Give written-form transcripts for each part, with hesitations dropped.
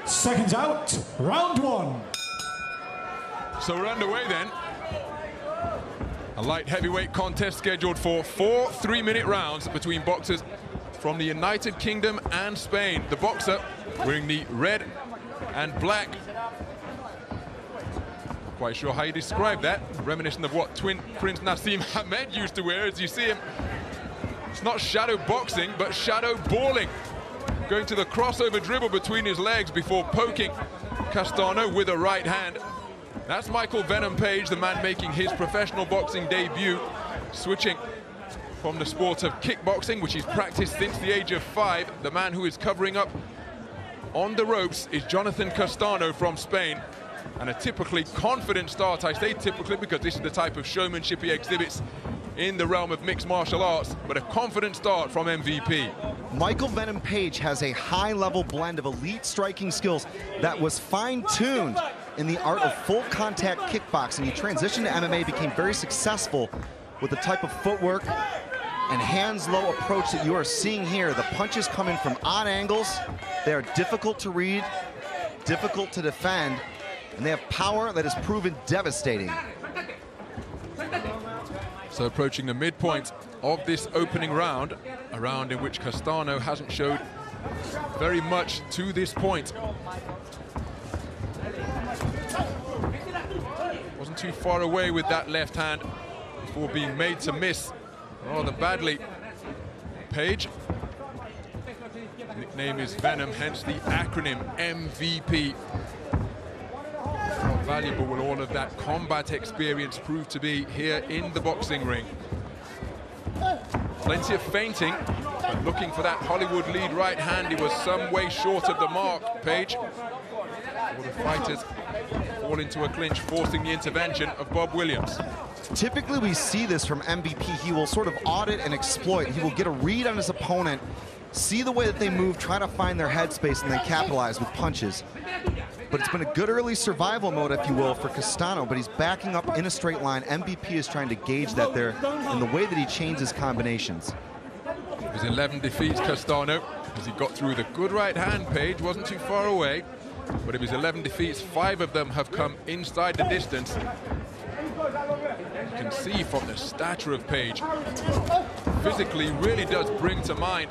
Seconds out, round one. So we're underway then. A light heavyweight contest scheduled for 4 3-minute rounds between boxers from the United Kingdom and Spain. The boxer wearing the red and black. Quite sure how you describe that. Reminiscent of what twin Prince Nassim Hamed used to wear. As you see him, it's not shadow boxing, but shadow balling. Going to the crossover dribble between his legs before poking Castano with a right hand. That's Michael Venom Page, the man making his professional boxing debut, switching from the sport of kickboxing, which he's practiced since the age of 5. The man who is covering up on the ropes is Jonathan Castano from Spain. And a typically confident start. I say typically because this is the type of showmanship he exhibits in the realm of mixed martial arts, but a confident start from MVP. Michael Venom Page has a high-level blend of elite striking skills that was fine-tuned in the art of full-contact kickboxing. He transitioned to MMA, became very successful with the type of footwork and hands-low approach that you are seeing here. The punches come in from odd angles. They are difficult to read, difficult to defend, and they have power that is proven devastating. So approaching the midpoint of this opening round, a round in which Castano hasn't showed very much to this point. Wasn't too far away with that left hand before being made to miss rather badly. Page, nickname is Venom, hence the acronym MVP. How valuable will all of that combat experience prove to be here in the boxing ring? Plenty of feinting, but looking for that Hollywood lead right hand. He was some way short of the mark, Page. All the fighters fall into a clinch, forcing the intervention of Bob Williams. Typically we see this from MVP. He will sort of audit and exploit. He will get a read on his opponent, see the way that they move, try to find their headspace, and then capitalize with punches. But it's been a good early survival mode, if you will, for Castano, but he's backing up in a straight line. MVP is trying to gauge that there in the way that he changes combinations. It was 11 defeats, Castano, as he got through with a good right hand. Page wasn't too far away, but of his 11 defeats, 5 of them have come inside the distance. You can see from the stature of Page, physically really does bring to mind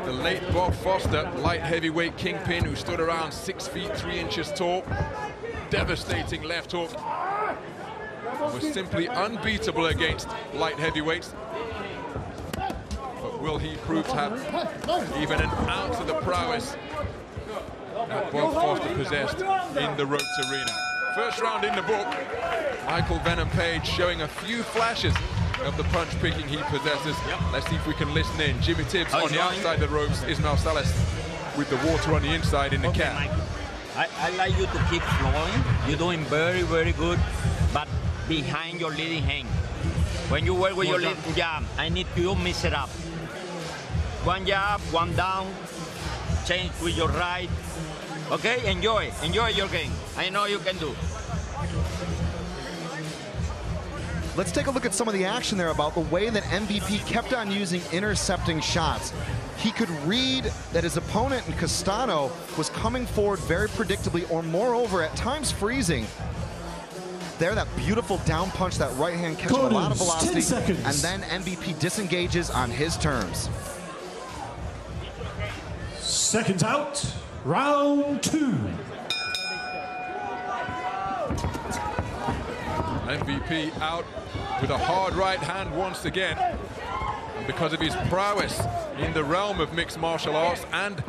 the late Bob Foster, light heavyweight kingpin who stood around 6 feet 3 inches tall. Devastating left hook. Was simply unbeatable against light heavyweights. But will he prove to have even an ounce of the prowess that Bob Foster possessed in the ropes arena? First round in the book. Michael Venom Page showing a few flashes of the punch picking he possesses. Let's see if we can listen in. Jimmy Tibbs on the outside of the ropes. Ismael Salas with the water on the inside in the cap. I like you to keep flowing. You're doing very, very good, but behind your leading hand. When you work with your leading jab, I need you to mix it up. One jab, one down, change with your right. Okay, enjoy your game. I know you can do. Let's take a look at some of the action there about the way that MVP kept on using intercepting shots. He could read that his opponent in Castano was coming forward very predictably, or moreover, at times freezing. There, that beautiful down punch, that right hand catching a lot of velocity, and then MVP disengages on his terms. Seconds out, round 2. MVP out with a hard right hand once again. And because of his prowess in the realm of mixed martial arts and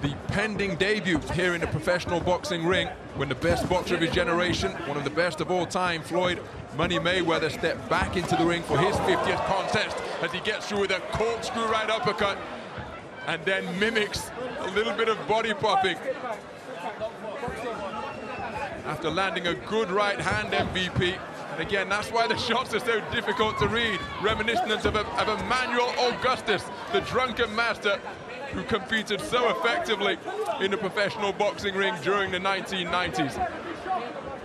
the pending debut here in the professional boxing ring, when the best boxer of his generation, one of the best of all time, Floyd Money Mayweather, stepped back into the ring for his 50th contest as he gets through with a corkscrew right uppercut and then mimics a little bit of body popping. After landing a good right hand, MVP. And again, that's why the shots are so difficult to read. Reminiscent of Emmanuel Augustus, the drunken master who competed so effectively in the professional boxing ring during the 1990s.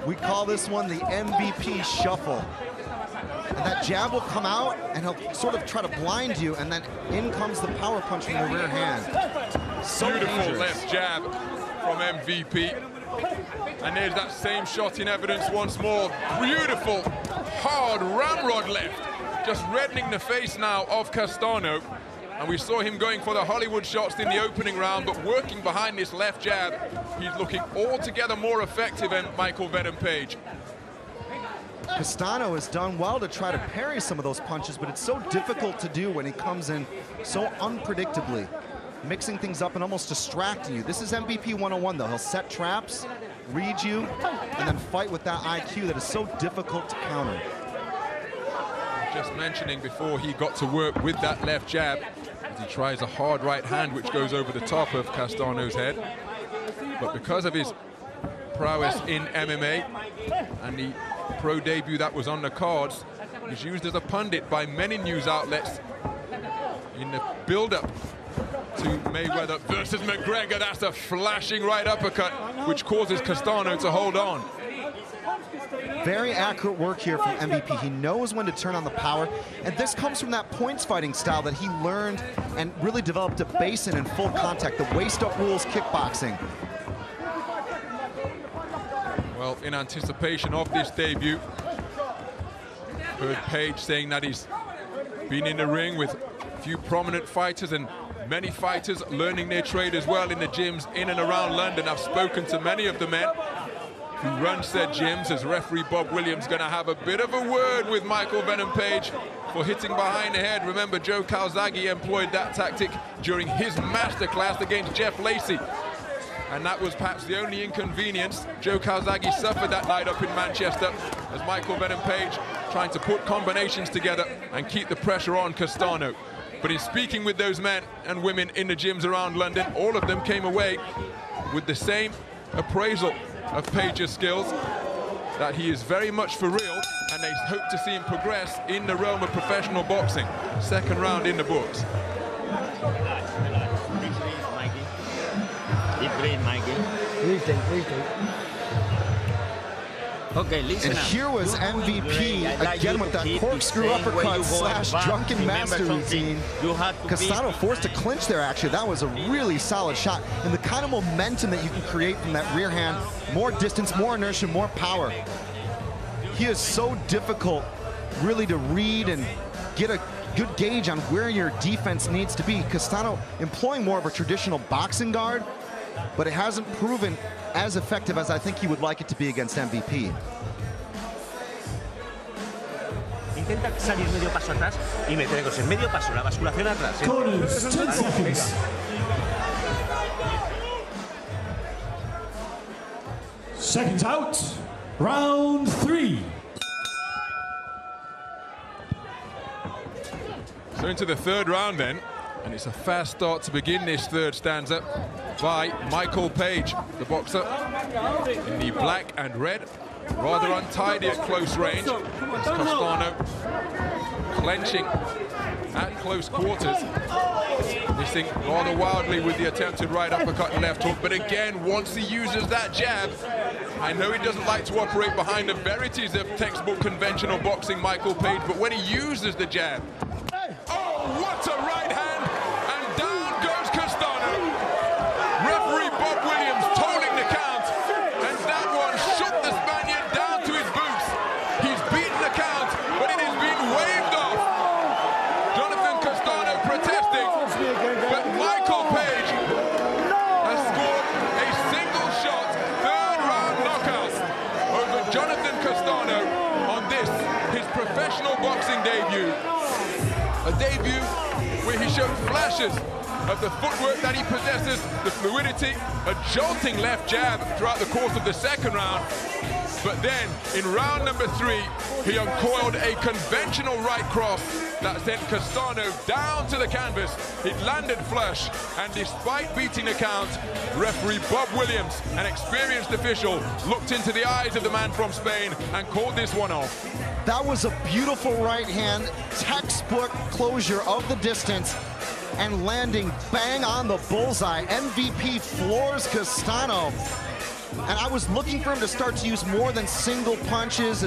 We call this one the MVP shuffle. And that jab will come out, and he'll sort of try to blind you, and then in comes the power punch from the rear hand. Beautiful dangerous. left jab from MVP. And there's that same shot in evidence once more. Beautiful, hard ramrod left. Just reddening the face now of Castano. And we saw him going for the Hollywood shots in the opening round, but working behind this left jab, he's looking altogether more effective than Michael Venom-Page. Castano has done well to try to parry some of those punches, but it's so difficult to do when he comes in so unpredictably, mixing things up and almost distracting you. This is MVP 101, though. He'll set traps, read you, and then fight with that IQ that is so difficult to counter. Just mentioning before he got to work with that left jab, as he tries a hard right hand which goes over the top of Castano's head. But because of his prowess in MMA and the pro debut that was on the cards, he's used as a pundit by many news outlets in the build-up to Mayweather versus McGregor. That's a flashing right uppercut which causes Castano to hold on. Very accurate work here from MVP. He knows when to turn on the power, and this comes from that points fighting style that he learned and really developed a base in full contact, the waist-up rules kickboxing. Well, in anticipation of this debut, heard Page saying that he's been in the ring with a few prominent fighters and many fighters learning their trade as well in the gyms in and around London. I've spoken to many of the men who run said gyms, as referee Bob Williams going to have a bit of a word with Michael Venom-Page for hitting behind the head. Remember, Joe Calzaghe employed that tactic during his masterclass against Jeff Lacey. And that was perhaps the only inconvenience Joe Calzaghe suffered that night up in Manchester, as Michael Venom-Page trying to put combinations together and keep the pressure on Castano. But in speaking with those men and women in the gyms around London, all of them came away with the same appraisal of Page's skills, that he is very much for real, and they hope to see him progress in the realm of professional boxing. Second round in the books. Deep breathe, Mikey. Okay, listen. And here was MVP again with that corkscrew uppercut slash drunken master routine. Castano forced to clinch there, actually. That was a really solid shot. And the kind of momentum that you can create from that rear hand, more distance, more inertia, more power. He is so difficult really to read and get a good gauge on where your defense needs to be. Castano employing more of a traditional boxing guard, but it hasn't proven as effective as I think he would like it to be against MVP. Intenta salir medio paso atrás y meter en medio paso, la basculación atrás. Corners, 10 seconds. Seconds out, round 3. So into the third round then, and it's a fast start to begin this third stanza by Michael Page, the boxer in the black and red, rather untidy at close range. As Castano clenching at close quarters, missing rather wildly with the attempted right uppercut and left hook. But again, once he uses that jab, I know he doesn't like to operate behind the verities of textbook conventional boxing, Michael Page, but when he uses the jab, oh, what a right hand! And down goes Castano. Referee Bob Williams tolling the count, and that one shook the Spaniard down to his boots. He's beaten the count, but it has been waved off. Jonathan Castano protesting, but Michael Page has scored a single shot third round knockout over Jonathan Castano on this, his professional boxing debut. A debut where he showed flashes of the footwork that he possesses, the fluidity, a jolting left jab throughout the course of the second round. But then, in round number 3, he uncoiled a conventional right cross that sent Castano down to the canvas. It landed flush, and despite beating the count, referee Bob Williams, an experienced official, looked into the eyes of the man from Spain and called this one off. That was a beautiful right hand, textbook closure of the distance, and landing bang on the bullseye. MVP floors Castano. And I was looking for him to start to use more than single punches.